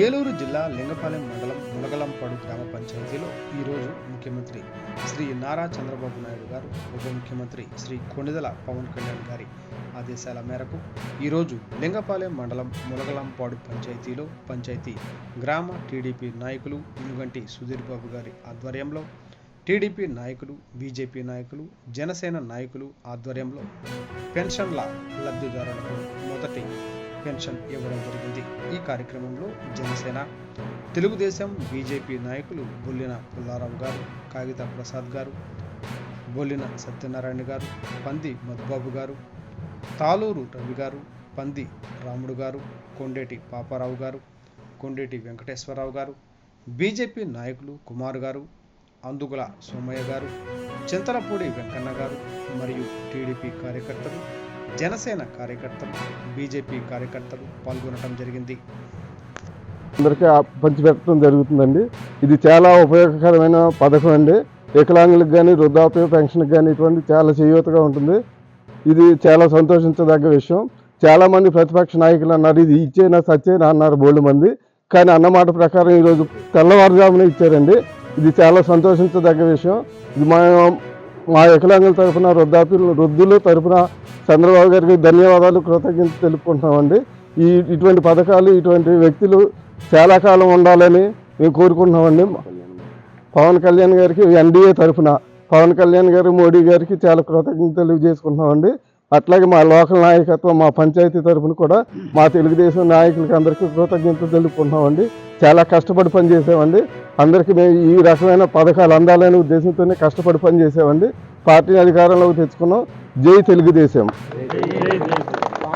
ఏలూరు జిల్లా లింగపాలెం మండలం మునగలంపాడు గ్రామ పంచాయతీలో ఈరోజు ముఖ్యమంత్రి శ్రీ నారా చంద్రబాబు నాయుడు గారు, ఉప ముఖ్యమంత్రి శ్రీ కొణిదెల పవన్ కళ్యాణ్ గారి ఆదేశాల మేరకు ఈరోజు లింగపాలెం మండలం మునగలంపాడు పంచాయతీలో పంచాయతీ గ్రామ టీడీపీ నాయకులు ఇనుగంటి సుధీర్ బాబు గారి ఆధ్వర్యంలో టీడీపీ నాయకులు, బీజేపీ నాయకులు, జనసేన నాయకులు ఆధ్వర్యంలో పెన్షన్ల లబ్ధిదారులకు మొదటి పెన్షన్ ఇవ్వడం జరిగింది. ఈ కార్యక్రమంలో జనసేన, తెలుగుదేశం, బీజేపీ నాయకులు బొల్లిన పుల్లారావు గారు, కాగిత ప్రసాద్ గారు, బొల్లిన సత్యనారాయణ గారు, పంది మధుబాబు గారు, తాలూరు రవి గారు, పంది రాముడు గారు, కొండేటి పాపారావు గారు, కొండేటి వెంకటేశ్వరరావు గారు, బీజేపీ నాయకులు కుమార్ గారు, అందుగుల సోమయ్య గారు, చింతలపూడి వెంకన్న గారు మరియు టీడీపీ కార్యకర్తలు, జనసేన కార్యకర్తలు, బీజేపీ కార్యకర్తలు పాల్గొనడం జరిగింది. అందరికీ పంచిపెట్టడం జరుగుతుందండి. ఇది చాలా ఉపయోగకరమైన పథకం అండి. వికలాంగులకు కానీ, వృద్ధాప్య పెన్షన్కి కానీ ఇటువంటి చాలా చేయూతగా ఉంటుంది. ఇది చాలా సంతోషించదగ్గ విషయం. చాలామంది ప్రతిపక్ష నాయకులు అన్నారు ఇది ఇచ్చేనా సచ్చేనా అన్నారు బోల్డ్ మంది. కానీ అన్నమాట ప్రకారం ఈరోజు తెల్లవారుజామున ఇచ్చారండి. ఇది చాలా సంతోషించదగ్గ విషయం. ఇది మా వికలాంగుల తరఫున, వృద్ధుల తరఫున చంద్రబాబు గారికి ధన్యవాదాలు, కృతజ్ఞత తెలుపుకుంటున్నామండి. ఇటువంటి పథకాలు, ఇటువంటి వ్యక్తులు చాలా కాలం ఉండాలని మేము కోరుకుంటున్నామండి. పవన్ కళ్యాణ్ గారికి ఎన్డీఏ తరఫున పవన్ కళ్యాణ్ గారు, మోడీ గారికి చాలా కృతజ్ఞత తెలియజేసుకుంటున్నామండి. అట్లాగే మా లోకల్ నాయకత్వం, మా పంచాయతీ తరఫున కూడా మా తెలుగుదేశం నాయకులకి అందరికీ కృతజ్ఞత తెలుపుకుంటున్నామండి. చాలా కష్టపడి పనిచేసామండి. అందరికీ మేము ఈ రకమైన పథకాలు అందాలనే ఉద్దేశంతోనే కష్టపడి పనిచేసామండి. పార్టీని అధికారంలోకి తెచ్చుకున్నాం. జై తెలుగుదేశం.